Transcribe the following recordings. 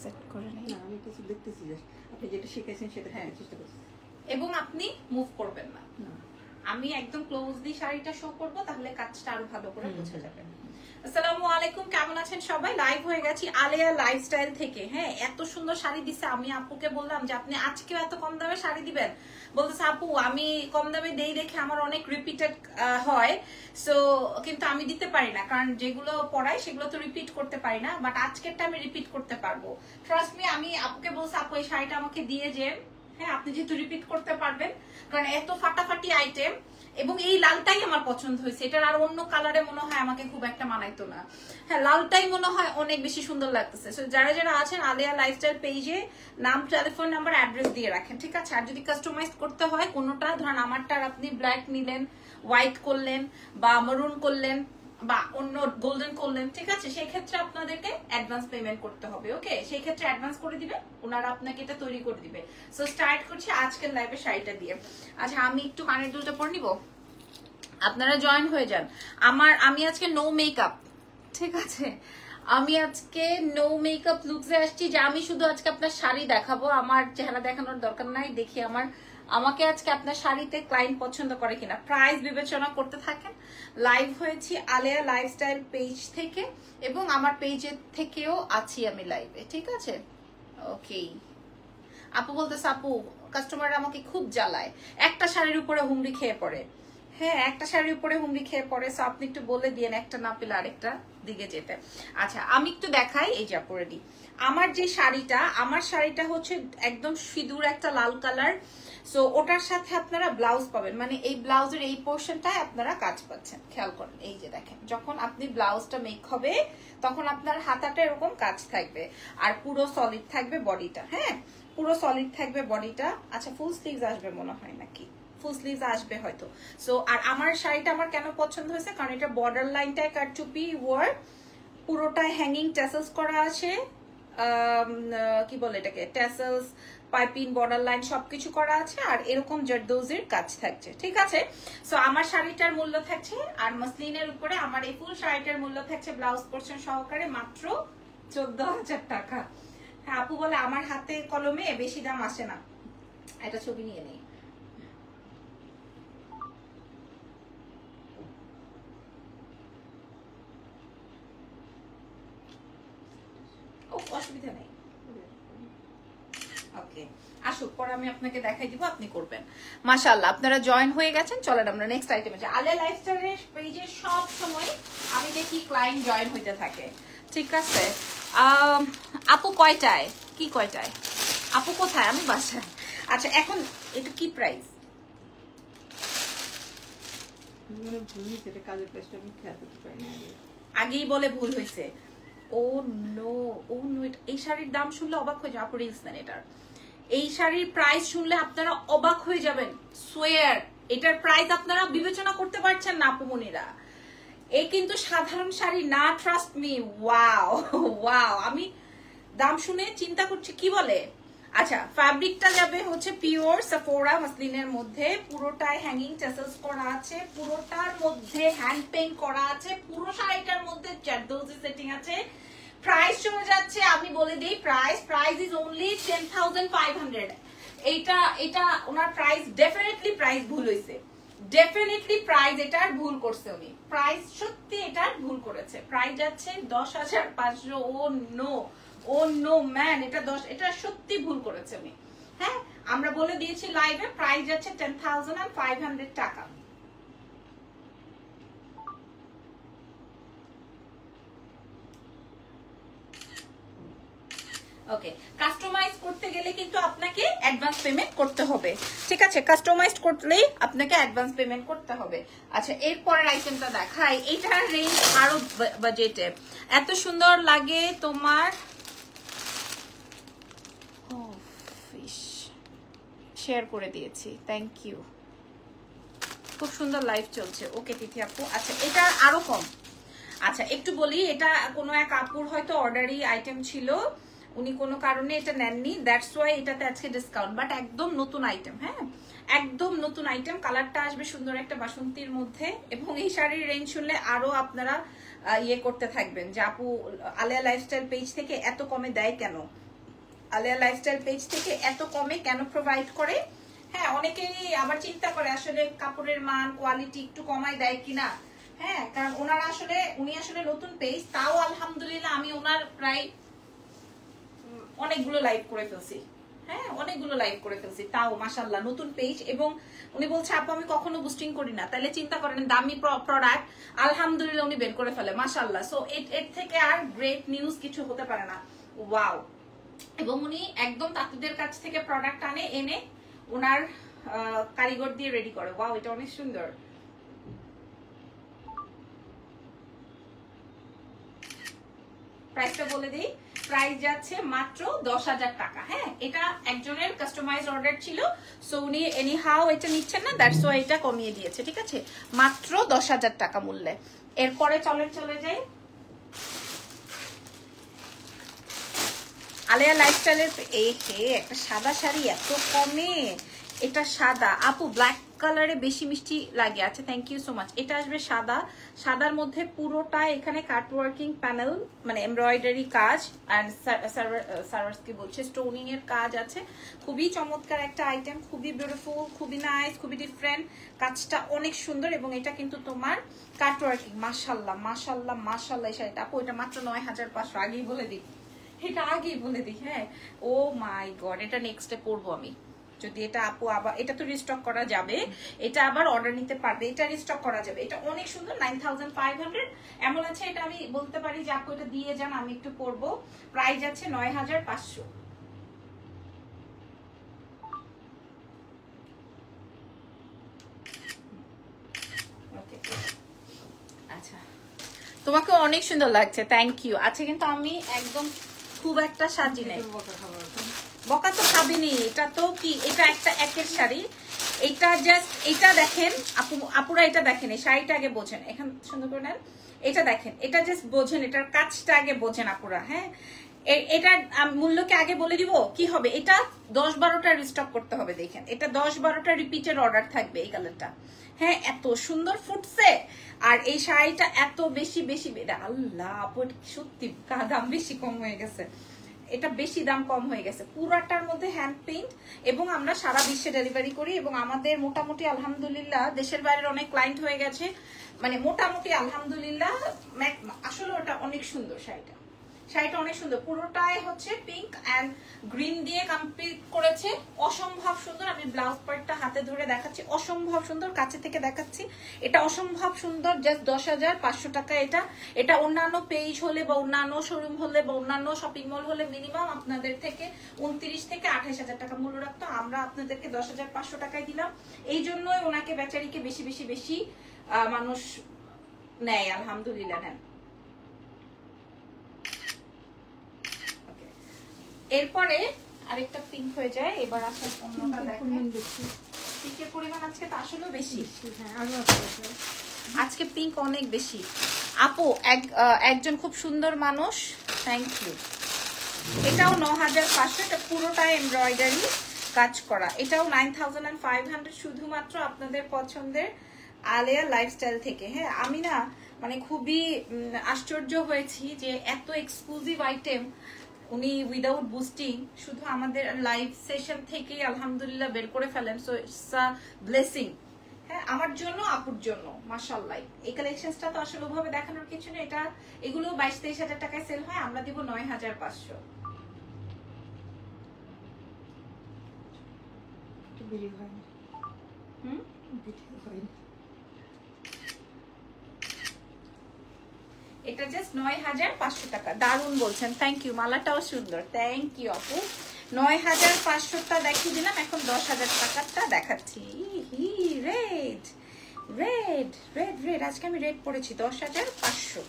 Set করে নেই। না আমি কিছু দেখতেছি, আপনি যেটা শিখেছেন সেটা চেষ্টা করছি। এবং আপনি মুভ করবেন না, আমি একদম ক্লোজলি শাড়িটা শো করব, তাহলে কাজটা আরো ভালো করে বোঝা যাবে। আসসালামু আলাইকুম, কেমন আছেন সবাই? লাইভ হয়ে গেছি আলেয়া লাইফস্টাইল থেকে। হ্যাঁ, এত সুন্দর শাড়ি দিছে। আমি আপুকে বললাম যে আপনি আজকেও এত কম দামে শাড়ি দিবেন, বলতেছে আপু আমি কম দামে দেই দেখে আমার অনেক রিপিটেড হয়, সো কিন্তু আমি দিতে পারি না, কারণ যেগুলো পড়াই সেগুলো তো রিপিট করতে পারি না, বাট আজকেরটা আমি রিপিট করতে পারবো। ট্রাস্ট মি, আমি আপুকে বলছি আপু এই শাড়িটা আমাকে দিয়ে যেন, হ্যাঁ আপনি যেহেতু রিপিট করতে পারবেন, কারণ এত ফাটাফাটি আইটেম, এবং এই লালটাই আমার পছন্দ হয়েছে। এটার আর অন্য কালারে মনে হয় আমাকে খুব একটা মানাইতো না। হ্যাঁ, লালটাই মনে হয় অনেক বেশি সুন্দর লাগতেছে। সো যারা যারা আছেন আলেয়া লাইফস্টাইল পেজে নাম, টেলিফোন নাম্বার, অ্যাড্রেস দিয়ে রাখেন, ঠিক আছে? আর যদি কাস্টমাইজ করতে হয় কোনোটা, ধরেন আমারটার আপনি ব্ল্যাক নিলেন, হোয়াইট করলেন, বা মারুন করলেন, বা অন্য গোল্ডেন করলেন, ঠিক আছে, সেই ক্ষেত্রে আপনাদেরকে অ্যাডভান্স পেমেন্ট করতে হবে। ওকে, সেই ক্ষেত্রে অ্যাডভান্স করে দিবে, ওনারা আপনাকে এটা তৈরি করে দিবে। সো স্টার্ট করছি আজকের লাইভে শাড়িটা দিয়ে। আচ্ছা, আমি একটু কানের দুলটা পরে নিব, আপনারা জয়েন হয়ে যান। আমি আজকে নো মেকআপ, ঠিক আছে, আমি আজকে নো মেকআপ লুকসে আসছি, যে আমি শুধু আজকে আপনার শাড়ি দেখাবো, আমার চেহারা দেখানোর দরকার নাই। দেখি আমাকে আজকে আপনার শাড়িতে ক্লায়েন্ট পছন্দ করে কিনা। প্রাইস বিবেচনা করতে থাকেন। লাইভ হয়েছি আলেয়া লাইফস্টাইল পেজ থেকে, এবং আমার পেজের থেকেও আছি আমি লাইভে, ঠিক আছে? ওকে, আপু বলতেছে আপু কাস্টমাররা আমাকে খুব জ্বালায়, একটা শাড়ির উপরে হুমড়ি খেয়ে পড়ে। হ্যাঁ, একটা শাড়ির উপরে হুমড়ি খেয়ে পড়ে, সো আপনি একটু বলে দিয়েন একটা না পেলে আরেকটা দিকে যেতে। আচ্ছা, আমি একটু দেখাই, এই যা পরে দিই আমার যে শাড়িটা, আমার শাড়িটা হচ্ছে একদম সিঁদুর একটা লাল কালার। সো ওটার সাথে আপনারা ব্লাউজ পাবেন, মানে এই ব্লাউজের এই পোর্শনটায় আপনারা কাজ পাচ্ছেন। খেয়াল করেন, এই যে দেখেন, যখন আপনি ব্লাউজটা মেক হবে তখন আপনার হাতাটা এরকম কাজ থাকবে, আর পুরো সলিড থাকবে বডিটা। হ্যাঁ, পুরো সলিড থাকবে বডিটা। আচ্ছা, ফুল স্লিভস আসবে মনে হয় নাকি? ফুল স্লিভস আসবে হয়তো। সো আর আমার শাড়িটা আমার কেন পছন্দ হয়েছে, কারণ এটা বর্ডার লাইনটায় কারচুপি ওয়ার্ক, পুরোটায় হ্যাঙ্গিং ট্যাসেলস করা আছে, কি বলে এটাকে, ট্যাসেলস, পাইপিং, বর্ডার লাইন সবকিছু করা আছে, আর এরকম জারদৌজির কাজ থাকছে, ঠিক আছে? সো আমার শাড়িটার মূল্য থাকছে, আর মসলিনের উপরে আমার এই ফুল শাড়িটার মূল্য থাকছে ব্লাউজ পোর্শন সহকারে মাত্র 14,000 টাকা। হ্যাঁ, আপু বলে আমার হাতে কলমে বেশি দাম আসে না। একটা ছবি নিয়ে নেই। অসুবিধা নেই, ওকে, আসুক, পরে আমি আপনাকে দেখাই দিব, আপনি করবেন। মাশাআল্লাহ, আপনারা জয়েন হয়ে গেছেন। চলেন আমরা নেক্সট আইটেমে যাই। আলেয়া লাইফস্টাইলের পেজে সব সময় আমি দেখি ক্লায়েন্ট জয়েন হইতে থাকে, ঠিক আছে? আপু কয়টায়, কি কয়টায়, আপু কোথায়? আমি বাসায়। আচ্ছা, এখন এটা কি প্রাইস? আগেই বলে ভুল হয়েছে। ও নো, ও নো, এই শাড়ির দাম শুনলে অবাক হয়ে যাবে। আপু রিলস নেন এটার, এই শাড়ির প্রাইস শুনলে আপনারা অবাক হয়ে যাবেন। সোয়ার, এটার প্রাইস আপনারা বিবেচনা করতে পারছেন না আপু মনিরা। এই কিন্তু সাধারণ শাড়ি না, ট্রাস্ট মি। ওয়াও ওয়াও, আমি দাম শুনে চিন্তা করছি কি বলে। আচ্ছা, ফ্যাব্রিকটা যাবে হচ্ছে পিওর সাফোরা মসলিনের মধ্যে, পুরোটায় হ্যাঙ্গিং টেসেলস করা আছে, পুরোটার মধ্যে হ্যান্ড পেইন্ট করা আছে, পুরো শাড়িটার মধ্যে জারদৌজি সেটিং আছে। প্রাইস চলে যাচ্ছে, আমি বলে দিই প্রাইস ইজ অনলি 10,500। এটা ওনার প্রাইস, ডেফিনেটলি প্রাইস ভুল হয়েছে, ডেফিনেটলি প্রাইস এটার ভুল করছে উনি, প্রাইস সত্যি এটার ভুল করেছে। প্রাইস যাচ্ছে 10,500। ও নো ম্যান, এটা সত্যি ভুল করেছে উনি। হ্যাঁ, আমরা বলে দিয়েছি লাইভে প্রাইস যাচ্ছে 10,500 টাকা। ওকে, কাস্টমাইজ করতে গেলে কিন্তু আপনাকে অ্যাডভান্স পেমেন্ট করতে হবে, ঠিক আছে? কাস্টমাইজ করলেই আপনাকে অ্যাডভান্স পেমেন্ট করতে হবে। আচ্ছা, এরপরের আইটেমটা দেখাই। এইটার রেঞ্জ আরো বাজেটে, এত সুন্দর লাগে তোমার। শেয়ার করে দিয়েছি, থ্যাংক ইউ, খুব সুন্দর লাইভ চলছে। ওকে তিথি আপু, আচ্ছা এটা আরো কম। আচ্ছা, একটু বলি, এটা কোনো এক আপুর হয়তো অর্ডারি আইটেম ছিল, উনি কোনো কারণে এটা নেননি, দ্যাটস ওয়াই এটাতে আজকে ডিসকাউন্ট, বাট একদম নতুন আইটেম। হ্যাঁ, একদম নতুন আইটেম, কালারটা আসবে সুন্দর একটা বাসন্তীর মধ্যে, এবং এই শাড়ির রেঞ্জ শুনলে আরো আপনারা ইয়ে করতে থাকবেন যে আপু আলেয়া লাইফস্টাইল পেজ থেকে এত কমে দেয় কেন। আলিয়া লাইফস্টাইল পেজ থেকে এত কমে কেন প্রোভাইড করে। হ্যাঁ, অনেকেই আবার চিন্তা করে আসলে কাপড়ের মান কোয়ালিটি একটু কমায় দেয় কিনা। হ্যাঁ, কারণ উনি আসলে নতুন পেজ, তাও আলহামদুলিল্লাহ আমি ওনার প্রায় অনেকগুলো লাইভ করে ফেলছি। হ্যাঁ, অনেকগুলো লাইভ করে ফেলছি, তাও মাশাআল্লাহ নতুন পেজ। এবং উনি বলছে আপু আমি কখনো বুস্টিং করি না, তাহলে চিন্তা করেন দামি প্রোডাক্ট আলহামদুলিল্লাহ উনি বের করে ফেলে মাশাআল্লাহ। সো এর থেকে আর গ্রেট নিউজ কিছু হতে পারে না। ওয়াও। এবং উনি একদম তাঁতিদের কাছ থেকে প্রোডাক্ট এনে ওনার কারিগর দিয়ে রেডি করে। ওয়াও, এটা অনেক সুন্দর। প্রাইসটা বলে দিই, প্রাইস যাচ্ছে মাত্র 10,000 টাকা। হ্যাঁ, এটা একজনের কাস্টমাইজ অর্ডার ছিল, সো উনি এনিহাউ এটা নিচ্ছেন না, দ্যাটস ওয়াই এটা কমিয়ে দিয়েছে। ঠিক আছে, মাত্র 10,000 টাকা মূল্যে। এরপরে চলে যাই আলিয়া লাইফস্টাইলের। একটা সাদা শাড়ি এত কমে, এটা সাদা আপু ব্ল্যাক কালারে বেশি মিষ্টি লাগে। আচ্ছা, থ্যাংক ইউ সো মাচ। এটা আসবে সাদার মধ্যে পুরোটা এখানে কাট ওয়ার্কিং প্যানেল, মানে এমব্রয়ডারি কাজ অ্যান্ড সার্ভার্স কি বলছে স্টোনিং এর কাজ আছে। খুবই চমৎকার একটা আইটেম, খুবই বিউটিফুল, খুবই নাইস, খুবই ডিফারেন্ট, কাজটা অনেক সুন্দর। এবং এটা কিন্তু তোমার কাট ওয়ার্কিং। মাশাআল্লাহ মাশাআল্লাহ মাশাআল্লাহ। এই শাড়িটা আপু এটা মাত্র 9,500। আগেই বলে দিই, এটা আগেই বলে দিই। হ্যাঁ, ও মাই গড, এটা নেক্সটে পরবো আমি। যদি এটা আপু আবার, এটা তো রিস্টক করা যাবে, এটা আবার অর্ডার নিতে পারবে, এটা রিস্টক করা যাবে। এটা অনেক সুন্দর, 9,500 এমন আছে। এটা আমি বলতে পারি যে আপু এটা দিয়ে যান, আমি একটু পরবো। প্রাইস আছে 9,500। আচ্ছা, তোমাকে অনেক সুন্দর লাগছে, থ্যাংক ইউ। আচ্ছা, কিন্তু আমি একদম খুব একটা সাজি নাই। বকা তো খাবিনি, এটা তো কি, এটা একটা একের শাড়ি। এটা জাস্ট, এটা দেখেন আপুরা, এটা দেখেন, এই শাড়িটা আগে বোঝেন, এখান সুন্দর করে নেন। এটা দেখেন, এটা জাস্ট বোঝেন, এটার কাজটা আগে বোঝেন আপুরা। হ্যাঁ, এটার মূল্যকে আগে বলে দিব কি হবে। এটা 10-12টা রিস্টক করতে হবে। দেখেন, এটা 10-12টা রিপিটেড অর্ডার থাকবে এই কালারটা। হ্যাঁ, এত সুন্দর ফুটছে। আর এই শাড়িটা এত বেশি আল্লাহ আপু সত্যি দাম বেশি কম হয়ে গেছে, এটা বেশি দাম কম হয়ে গেছে। পুরাটার মধ্যে হ্যান্ড পেইন্ট, এবং আমরা সারা বিশ্বে ডেলিভারি করি। এবং আমাদের মোটামুটি আলহামদুলিল্লাহ দেশের বাইরের অনেক ক্লায়েন্ট হয়ে গেছে, মানে মোটামুটি আলহামদুলিল্লাহ। আসলে ওটা অনেক সুন্দর, শাড়িটা অনেক সুন্দর। পুরোটাই হচ্ছে পিঙ্ক অ্যান্ড গ্রিন দিয়ে কমপ্লিট করেছে, অসম্ভব সুন্দর। আমি ব্লাউজ পার্টটা হাতে ধরে দেখাচ্ছি, অসম্ভব সুন্দর, কাছে থেকে দেখাচ্ছি। এটা অসম্ভব সুন্দর, জাস্ট 10,500 টাকা। এটা অন্যান্য পেজ হলে বা অন্যান্য শোরুম হলে বা অন্যান্য শপিং মল হলে মিনিমাম আপনাদের থেকে 29 থেকে 28,000 টাকা মূল্য রাখতো। আমরা আপনাদেরকে 10,500 টাকায় দিলাম। এই জন্যই ওনাকে বেচারিকে বেশি মানুষ নেয়, আলহামদুলিল্লাহ নেন। এরপরে আরেকটা পিঙ্ক হয়ে যায়। এবার আসলে অন্যটা দেখেন, পিঙ্কের পরিমাণ আজকে তো আসলেও বেশি। আজকে পিঙ্ক অনেক বেশি। আপু একজন খুব সুন্দর মানুষ, থ্যাংক ইউ। এটাও 9,500, এটা পুরোটা এমব্রয়ডারি কাজ করা। এটাও 9,500, শুধুমাত্র আপনাদের পছন্দের আলিয়া লাইফস্টাইল থেকে। হ্যাঁ, আমি না মানে খুবই আশ্চর্য হয়েছি যে এত এক্সক্লুসিভ আইটেম উনি উইদাউট বুস্টিং শুধু আমাদের লাইভ সেশন থেকেই আলহামদুলিল্লাহ বের করে ফেলেন। So it's a blessing. হ্যাঁ, আমার জন্য, আপুর জন্য, মাশাআল্লাহ। এই কালেকশনটা তো আসলে ওভাবে দেখানোর কিছু নেই। এগুলো 22-23 টাকায় সেল হয়, আমরা দিব 9,500। এটা জাস্ট 9,500 টাকা। দারুন বলছেন, থ্যাংক ইউ। মালাটাও সুন্দর, থ্যাংক ইউ আপু। 9,500টা দেখিয়ে দিলাম, এখন 10,000 টাকারটা দেখাচ্ছি। রেড আজকে আমি রেড পড়েছি। 10,500।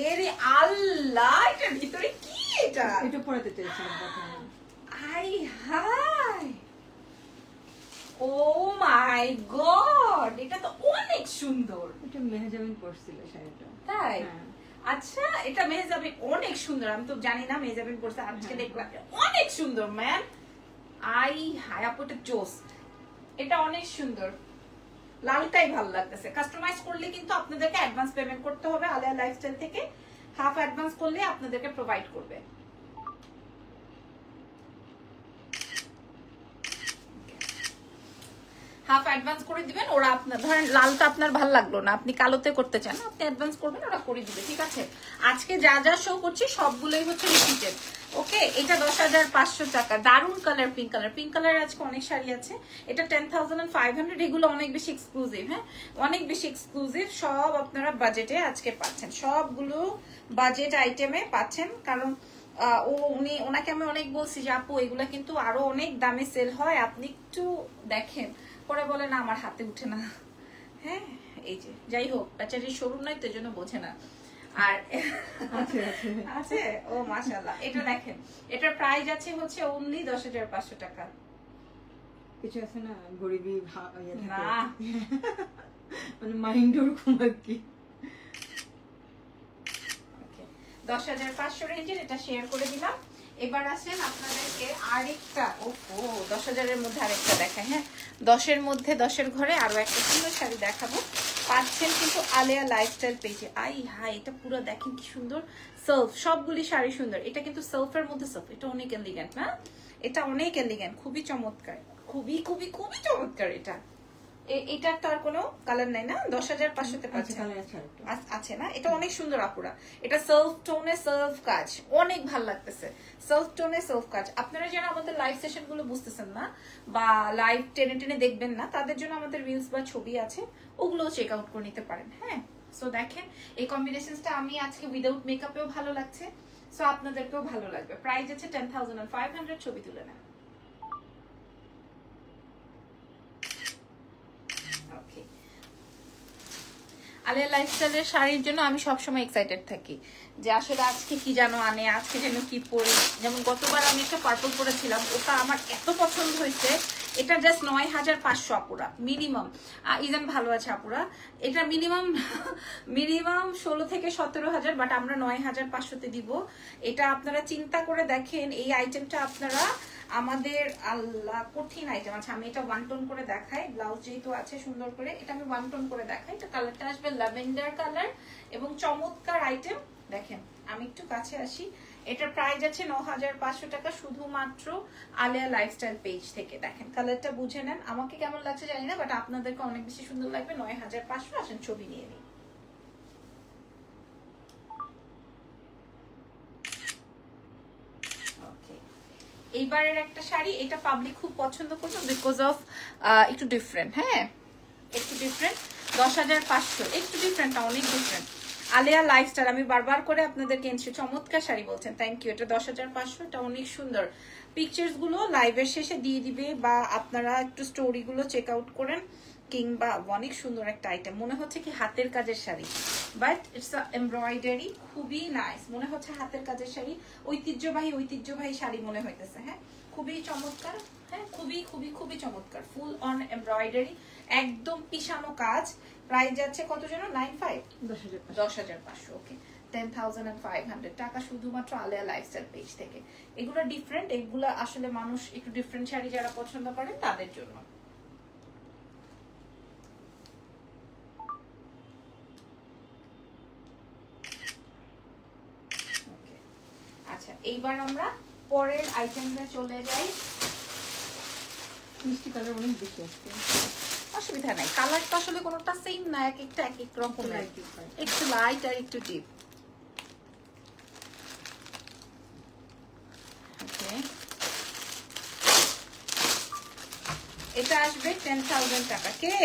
এরে আল্লাহ, এটার ভিতরে কি? এটা পড়াতে চাইছিলাম। আই হাই, ও মাই গড, এটা তো অনেক সুন্দর। এটা মেহজাবিন পরছিল শাড়িটা, তাই? আচ্ছা, এটা মেহজাবিন অনেক সুন্দর। আমি তো জানি না মেহজাবিন পরছে, আজকে দেখলাম অনেক সুন্দর ম্যাম। আই হাই আপু, এটা জোস, এটা অনেক সুন্দর। লালটাই ভালো লাগতেছে। কাস্টমাইজ করলে কিন্তু আপনাদেরকে অ্যাডভান্স পেমেন্ট করতে হবে। আলিয়া লাইফস্টাইল থেকে হাফ অ্যাডভান্স করলে আপনাদেরকে প্রোভাইড করবে। হাফ অ্যাডভান্স করে দিবেন, ওরা আপনার ধরেন লালটা আপনার ভালো লাগলো না, আপনি কালোতে করতে চান, আপনি অ্যাডভান্স করবেন, ওরা করে দিবে। ঠিক আছে, আজকে যা যা শো করছি সবগুলোই হচ্ছে রিপিটেড। ওকে, এটা 10,500 টাকা, দারুন colour, pink colour. Pink colour আজকে অনেক শাড়ি আছে। এটা 10,500, এগুলো অনেক বেশি এক্সক্লুসিভ। হ্যাঁ, অনেক বেশি এক্সক্লুসিভ, সব আপনারা বাজেটে আজকে পাচ্ছেন, সবগুলো বাজেট আইটেমে পাচ্ছেন। কারণ ওনাকে আমি অনেক বলছি যে আপু এগুলা কিন্তু আরো অনেক দামে সেল হয়, আপনি একটু দেখেন। পরে বলে না আমার হাতে উঠে না। হ্যাঁ, এই যে যাই হোক, বেচারির শোরুম নাই তো জন্য বোঝে না। আর আছে ও মাশাআল্লাহ। এটা দেখেন, এটার প্রাইস আছে হচ্ছে অনলি 10,500 টাকা। কিছু আছে না গরিবি না মানে মাইন্ড ওরকম আর কি। 10,500 রেঞ্জের এটা শেয়ার করে দিলাম। এবার আসেন আপনাদেরকে আরেকটা, ওহো 10,000-এর মধ্যে আরেকটা দেখাই। হ্যাঁ, 10-এর মধ্যে 10-এর ঘরে আরো একটা সুন্দর শাড়ি দেখাবো। পাচ্ছেন কিন্তু আলেয়া লাইফস্টাইল পেজে। আই হাই, এটা পুরো দেখেন কি সুন্দর সেলফ, সবগুলি শাড়ি সুন্দর। এটা কিন্তু সেলফের মধ্যে সেলফ, এটা অনেক এলিগেন্ট না, এটা অনেক এলিগেন্ট, খুবই চমৎকার, খুবই খুবই খুবই চমৎকার। এটার তো আর কোনো কালার নাই না, 10,500-তে পাচ্ছেন। আছে না, এটা অনেক সুন্দর আপুরা। এটা সেলফ টোনে সেলফ কাজ, অনেক ভালো লাগতেছে। সেলফ টোনে সেলফ কাজ। আপনারা যারা আমাদের লাইভ সেশন গুলো বুঝতেছেন না বা লাইভ টেনে টেনে দেখবেন না, তাদের জন্য আমাদের রিলস বা ছবি আছে, ওগুলো চেক আউট করে নিতে পারেন। হ্যাঁ, সো দেখেন এই কম্বিনেশনটা আমি আজকে উইদাউট মেকআপেও ভালো লাগছে, সো আপনাদেরকেও ভালো লাগবে। প্রাইস আছে 10,500, ছবি তুলে নেন। আলিয়া লাইফস্টাইলের শাড়ির জন্য আমি সবসময় এক্সাইটেড থাকি যে আসলে আজকে কি যেন আনে, আজকে যেন কি পরি। যেমন গতবার আমি একটা পার্পল পরেছিলাম, ওটা আমার এত পছন্দ হয়েছে। এটা জাস্ট 9,500 আপুরা মিনিমাম। ইজান ভালো আছে আপুরা, এটা মিনিমাম 16 থেকে 17,000, বাট আমরা 9,500-তে দিব। এটা আপনারা চিন্তা করে দেখেন, এই আইটেমটা আপনারা আমাদের আল্লাহ কঠিন আইটেম। আচ্ছা, আমি এটা 1 টোন করে দেখাই, ব্লাউজ যেহেতু আছে সুন্দর করে, এটা আমি 1 টোন করে দেখাই। এটা কালারটা আসবে ল্যাভেন্ডার কালার এবং চমৎকার আইটেম। দেখেন, আমি একটু কাছে আসি। এটার প্রাইস আছে 9,500 টাকা, শুধুমাত্র আলিয়া লাইফস্টাইল পেজ থেকে। দেখেন কালারটা বুঝে নেন, আমাকে কেমন লাগছে জানি না, বাট আপনাদেরকে অনেক বেশি সুন্দর লাগবে। 9,500। আসেন ছবি নিয়ে নিই। এইবারের একটা শাড়ি, এটা পাবলিক খুব পছন্দ করবে বিকজ অফ একটু ডিফারেন্ট। হ্যাঁ, একটু ডিফারেন্ট। 10,500, একটু ডিফারেন্ট না, অনেক ডিফারেন্ট। আলিয়া লাইফস্টাইল, আমি বারবার করে আপনাদেরকে এনেছি, চমৎকার শাড়ি বলছেন, থ্যাংক ইউ। এটা 10,500, এটা অনেক সুন্দর। পিকচার্স গুলো লাইভের শেষে দিয়ে দিবে, বা আপনারা একটু স্টোরি গুলো চেক আউট করেন, কিংবা অনেক সুন্দর একটা আইটেম। মনে হচ্ছে কি হাতের কাজের শাড়ি, বাট ইটস এমব্রয়ডারি, খুবই নাইস। মনে হচ্ছে হাতের কাজের শাড়ি, ঐতিহ্যবাহী শাড়ি মনে হইতেছে। হ্যাঁ, খুবই চমৎকার। হ্যাঁ, খুবই খুবই খুবই চমৎকার, ফুল অন এমব্রয়ডারি, একদম পিছানো কাজ। প্রাইস যাচ্ছে কত যেন 10,500। ওকে, 10,500 টাকা, শুধুমাত্র আলিয়া লাইফস্টাইল পেজ থেকে। এগুলো ডিফারেন্ট, এগুলো আসলে মানুষ একটু ডিফারেন্ট শাড়ি যারা পছন্দ করেন তাদের জন্য। আচ্ছা, এইবার আমরা পরের আইটেমে চলে যাই। মিষ্টি কালার অনেক বেশি আসছে, অসুবিধা নাই, কালার তো আসলে কোনোটা সেম না, এক একটা এক এক রকম, একটু লাইট আর একটু ডিপ। এটা আসবে 10,000 টাকা। কে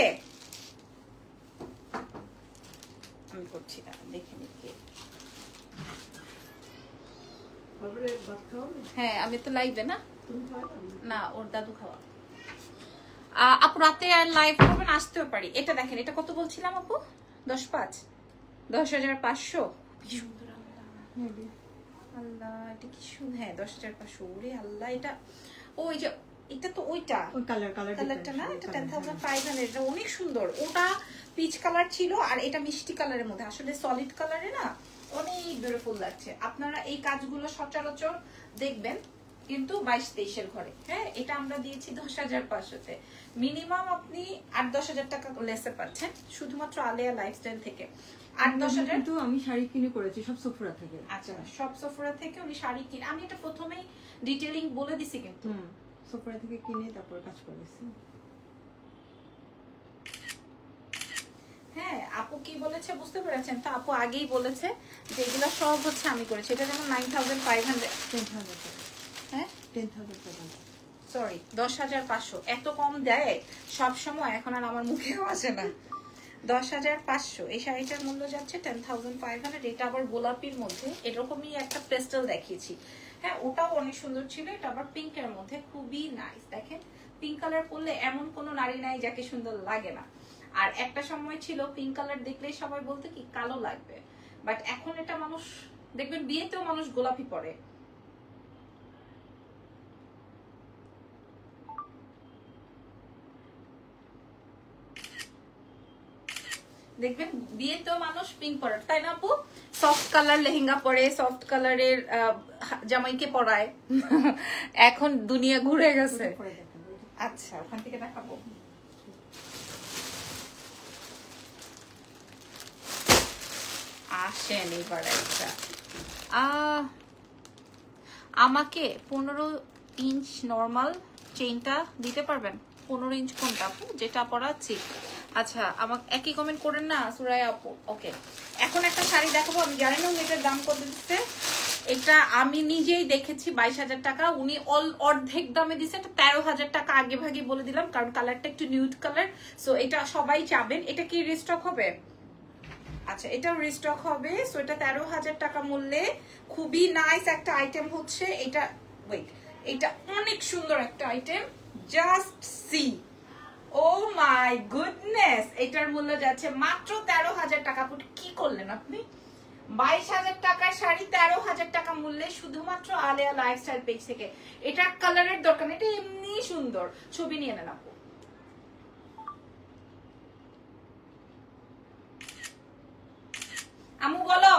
আমি করছি না, দেখে নি কে। হ্যাঁ, আমি তো লাইভে না, না ওর দাদু খাওয়া। আপু রাতে আর লাইভ করবেন, আসতেও পারি। এটা দেখেন, এটা কত বলছিলাম আপু? 10,500। কি সুন্দর, আল্লাহ এটা কি সুন্দর। হ্যাঁ, 10,500। ওরে আল্লাহ, এটা ওই যে এটা তো ওইটা কালারটা না, এটা 10,500। এটা অনেক সুন্দর। ওটা পিচ কালার ছিল, আর এটা মিষ্টি কালারের মধ্যে, আসলে সলিড কালারে না, অনেক বিউটিফুল লাগছে। আপনারা এই কাজগুলো সচরাচর দেখবেন কিন্তু 22-23-এর ঘরে। হ্যাঁ, এটা আমরা দিয়েছি 10,500-তে। মিনিমাম আপনি 8-10,000 টাকা লেসে পাচ্ছেন শুধুমাত্র আলিয়া লাইফস্টাইল থেকে। 8-10,000 কিন্তু আমি শাড়ি কিনে করেছি সব সফরা থেকে। আচ্ছা, সব সফরা থেকে উনি শাড়ি কিনে, আমি এটা প্রথমেই ডিটেইলিং বলে দিছি, কিন্তু সফরা থেকে কিনে তারপর কাজ করেছি। কি বলেছে বুঝতে পেরেছেন তো? আপু আগেই বলেছে যে এগুলো সব হচ্ছে আমি করেছি। এটা যেমন 9500, 10,000 হ্যাঁ 10,000 সরি 10,500, এত কম দেয় সব সময়, এখন আর আমার মুখেও আসে না। 10,500 এই শাড়িটার মূল্য যাচ্ছে 10,500। এটা আবার গোলাপির মধ্যে, এরকমই একটা পেস্টেল দেখিয়েছি, হ্যাঁ ওটাও অনেক সুন্দর ছিল। এটা আবার পিঙ্কের মধ্যে, খুবই নাইস। দেখেন পিঙ্ক কালার পরলে এমন কোনো নারী নাই যাকে সুন্দর লাগে না। আর একটা সময় ছিল পিঙ্ক কালার দেখলেই সবাই বলতে কি কালো লাগবে, বাট এখন এটা মানুষ দেখবেন বিয়েতেও মানুষ গোলাপি পরে। দেখবেন বিয়েতেও মানুষ পিঙ্ক পরে, তাই না আপু? সফট কালার লেহেঙ্গা পরে, সফট কালারের জামাইকে পরায়। এখন দুনিয়া ঘুরে গেছে। আচ্ছা ওখান থেকে দেখাবো। আসেন এবার একটা আমাকে 15 ইঞ্চ নরমাল চেইনটা দিতে পারবেন? 15 ইঞ্চ কোনটা আপু যেটা পরাচ্ছি? আচ্ছা আমাকে একই কমেন্ট করেন না সুরাইয়া আপু। ওকে, এখন একটা শাড়ি দেখাবো, আমি জানি না এটার দাম কত দিচ্ছে। এটা আমি নিজেই দেখেছি 22,000 টাকা, উনি অর্ধেক দামে দিচ্ছে। এটা 13,000 টাকা আগে ভাগে বলে দিলাম, কারণ কালারটা একটু নিউড কালার, সো এটা সবাই চাবেন। এটা কি রিস্টক হবে? আচ্ছা এটাও রিস্টক হবে। সো এটা 13,000 টাকা মূল্যে খুবই নাইস একটা আইটেম হচ্ছে এটা। ওয়েট, এটা অনেক সুন্দর একটা item, just see. Oh my goodness, এটার মূল্য যাচ্ছে মাত্র 13,000 টাকা। কি করলেন আপনি? 22,000 টাকার শাড়ি 13,000 টাকা মূল্যে, শুধুমাত্র আলেয়া লাইফস্টাইল পেজ থেকে। এটা কালারের দরকার, এটা এমনি সুন্দর। ছবি নিয়ে নেন আপু। আমু বলো।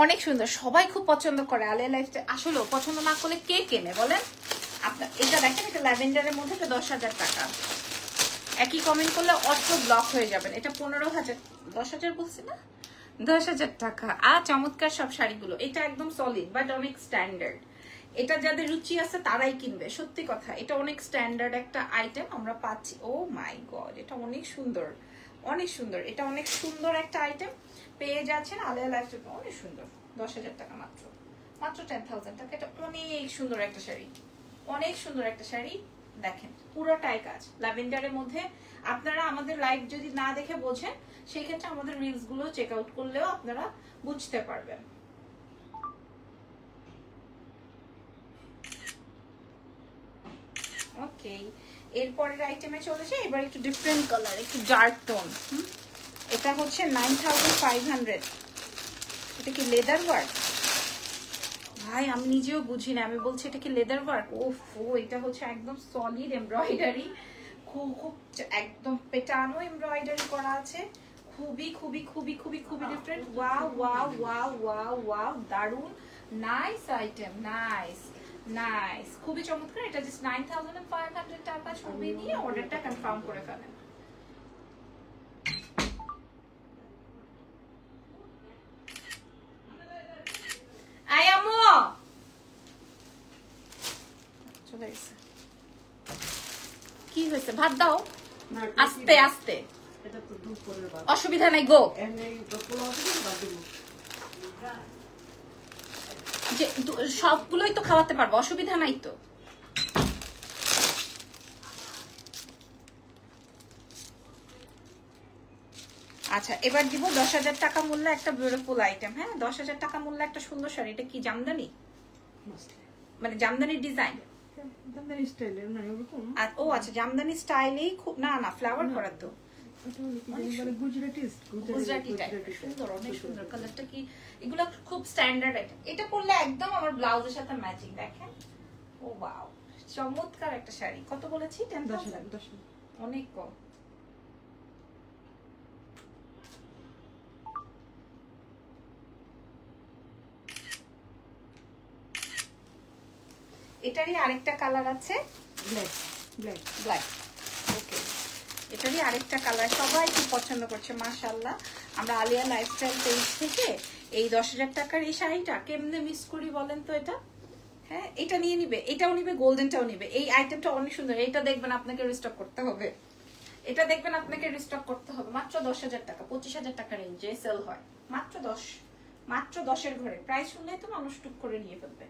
অনেক সুন্দর, সবাই খুব পছন্দ করে আলিয়া লাইফস্টাইল। আসলে পছন্দ না করলে কে কেনে বলেন? আপনার এটা দেখেন, এটা ল্যাভেন্ডারের মধ্যে, এটা 10,000 টাকা। একই কমেন্ট করলে অটো ব্লক হয়ে যাবেন। এটা 15,000, 10,000 বলছি না, 10,000 টাকা। চমৎকার সব শাড়িগুলো। এটা একদম সলিড বাট অনেক স্ট্যান্ডার্ড। এটা যাদের রুচি আছে তারাই কিনবে, সত্যি কথা। এটা অনেক স্ট্যান্ডার্ড একটা আইটেম আমরা পাচ্ছি। ও মাই গড, এটা অনেক সুন্দর, অনেক সুন্দর। এটা অনেক সুন্দর একটা আইটেম পেয়ে যাচ্ছেন আলিয়া লাইফস্টাইল। অনেক সুন্দর, 10,000 টাকা মাত্র, মাত্র 10,000 টাকা। এটা অনেক সুন্দর একটা শাড়ি, অনেক সুন্দর একটা শাড়ি। দেখেন পুরোটাই কাজ ল্যাভেন্ডারের মধ্যে। আপনারা আমাদের লাইভ যদি না দেখে বোঝেন, সেই ক্ষেত্রে আমাদের রিলস গুলো চেক আউট করলেও আপনারা বুঝতে পারবেন। ওকে, এরপরের আইটেমে চলেছে। এবার একটু ডিফারেন্ট কালার, একটু ডার্ক টোন। এটা হচ্ছে 9,500। এটা কি লেদার ওয়ার্ক? ভাই আমি নিজেও বুঝি না, আমি বলছি এটা কি লেদার ওয়ার্ক? ওফো, এটা হচ্ছে একদম সলিড এমব্রয়ডারি, খুব একদম পেটানো এমব্রয়ডারি করা আছে। খুবই খুবই খুবই খুবই খুবই different. Wow wow wow wow wow, দারুন, নাইস আইটেম, নাইস নাইস, খুবই চমৎকার। এটা জাস্ট 9,500 টাকা। ছবি নিয়ে অর্ডারটা কনফার্ম করে ফেলেন। কি হয়েছে? ভাত দাও আস্তে আস্তে, অসুবিধা নাই গো। যে সবগুলোই তো খাওয়াতে পারবো, অসুবিধা নাই তো। আচ্ছা এবার দিব 10,000 টাকা মূল্য একটা বিউটিফুল আইটেম। হ্যাঁ 10,000 টাকা মূল্য একটা সুন্দর শাড়ি। এটা কি জামদানি? মানে জামদানির ডিজাইন? জামদানি স্টাইলের না এরকম? ও আচ্ছা, জামদানি স্টাইলেই। খুব না না ফ্লাওয়ার করা তো, গুজরাটি টাইপ, সুন্দর, অনেক সুন্দর। কালারটা কি? এগুলো খুব স্ট্যান্ডার্ড আইটেম। এটা পরলে একদম আমার ব্লাউজের সাথে ম্যাচিং। দেখেন ও ওয়াও, চমৎকার একটা শাড়ি। কত বলেছি? 10,000। অনেক কম। এটারই আরেকটা কালার আছে, ব্ল্যাক ব্ল্যাক ব্ল্যাক। ওকে, এটারই আরেকটা কালার সবাই খুব পছন্দ করছে মাশাআল্লাহ। আমরা আলিয়া লাইফস্টাইল পেজ থেকে এই 10,000 টাকার এই শাড়িটা কেমনে মিস করি বলেন তো? এটা হ্যাঁ, এটা নিয়ে নিবে, এটাও নিবে, গোল্ডেনটাও নিবে। এই আইটেমটা অনেক সুন্দর। এটা দেখবেন আপনাকে রিস্টক করতে হবে। এটা দেখবেন আপনাকে রিস্টক করতে হবে মাত্র 10,000 টাকা, 25,000 টাকা রেঞ্জে সেল হয়। মাত্র 10-এর ঘরে। প্রাইস শুনলেই তো মানুষ টুক করে নিয়ে ফেলবে,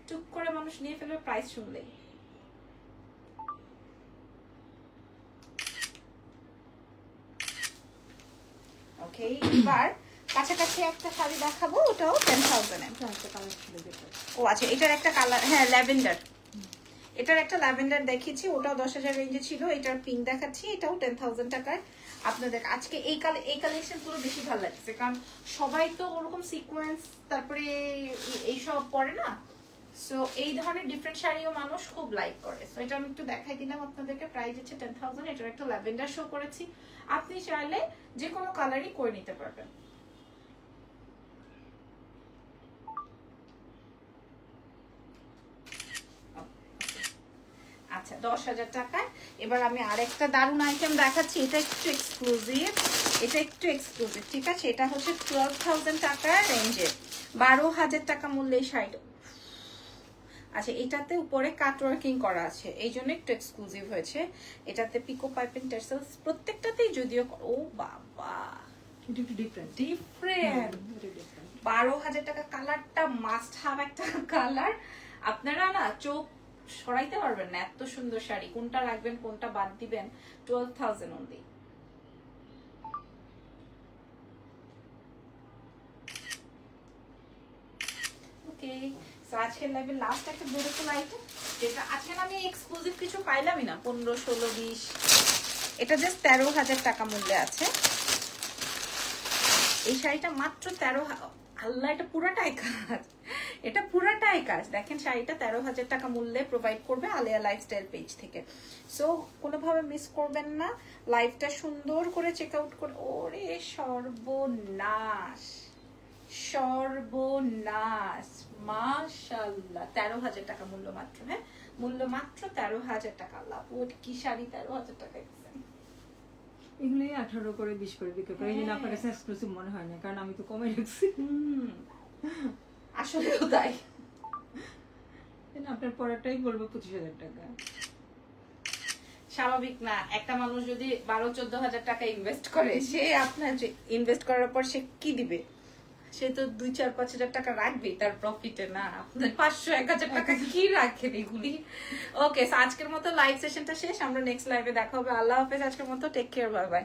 টুক করে মানুষ নিয়ে ফেলবে প্রাইস শুনলেই। ওকে, এবার কাছাকাছি একটা শাড়ি দেখাবো, ওটাও 10,000 এর। ও আচ্ছা, এটার একটা কালার, হ্যাঁ ল্যাভেন্ডার, এটার একটা ল্যাভেন্ডার দেখিয়েছি, ওটাও 10,000 রেঞ্জে ছিল। এটার পিঙ্ক দেখাচ্ছি, এটাও 10,000 টাকায়। আপনাদের আজকে এই কালেকশন গুলো বেশি ভালো লাগছে, কারণ সবাই তো ওরকম সিকোয়েন্স তারপরে এইসব পরে না, সো এই ধরনের ডিফারেন্ট শাড়িও মানুষ খুব লাইক করে। সো এটা আমি একটু দেখাই দিলাম আপনাদেরকে। প্রাইস হচ্ছে 10,000। এটার একটা ল্যাভেন্ডার শো করেছি, আপনি চাইলে যে কোনো কালারই করে নিতে পারবেন। আচ্ছা, 10,000 টাকায়। এবার আমি আরেকটা দারুণ আইটেম দেখাচ্ছি, এটা একটু এক্সক্লুসিভ, ঠিক আছে? এটা হচ্ছে 12,000 টাকার রেঞ্জে, 12,000 টাকা মূল্যে এই শাড়িটা। আচ্ছা, এটাতে উপরে কাটওয়ার্কিং করা আছে, এই জন্য একটু এক্সক্লুসিভ হয়েছে। এটাতে পিকো পাইপিং টার্সেলস প্রত্যেকটাতেই, যদিও ও বাবা ডিফারেন্ট 12,000 টাকা। কালারটা মাস্ট হ্যাভ একটা কালার, আপনারা না চোখ সরাইতে পারবেন না, এত সুন্দর শাড়ি। কোনটা রাখবেন কোনটা বাদ দিবেন। 12,000 অনলি। ওকে, সো আজকের লাইভে লাস্ট একটা বিউটিফুল আইটেম, যেটা আজকে আমি এক্সক্লুসিভ কিছু পাইলামই না। 15, 16, 20, এটা জাস্ট 13,000 টাকা মূল্যে আছে এই শাড়িটা, মাত্র 13। আল্লাহ, এটা পুরাটাই কাজ, এটা পুরাটাই কাজ। দেখেন শাড়িটা 13,000 টাকা মূল্যে প্রোভাইড করবে আলেয়া লাইফস্টাইল পেজ থেকে। সো কোনোভাবে মিস করবেন না, লাইভটা সুন্দর করে চেক আউট করে। ওরে সর্বনাশ, সর্বনাশ, মাশাআল্লাহ, 13,000 টাকা মূল্য মাত্র। হ্যাঁ, মূল্য মাত্র 13,000 টাকা। আল্লাহ, কি শাড়ি 13,000 টাকায় দিচ্ছেন। এগুলোই 18 করে 20 করে বিক্রি করে, এই জন্য আপনার কাছে এক্সক্লুসিভ মনে হয় না, কারণ আমি তো কমে রাখছি। আসলেও তাই। আপনার পরেরটাই বলবো 25,000 টাকা। স্বাভাবিক না, একটা মানুষ যদি 12-14,000 টাকা ইনভেস্ট করে, সে আপনার ইনভেস্ট করার পর সে কি দিবে? সে তো 2-4-5,000 টাকা রাখবেই তার প্রফিটে, না আপনার 500-1,000 টাকা কি রাখেন এগুলি। ওকে, আজকের মতো লাইভ সেশনটা শেষ, আমরা নেক্সট লাইভে দেখা হবে। আল্লাহ হাফেজ, আজকের মতো টেক কেয়ার, বাই বাই।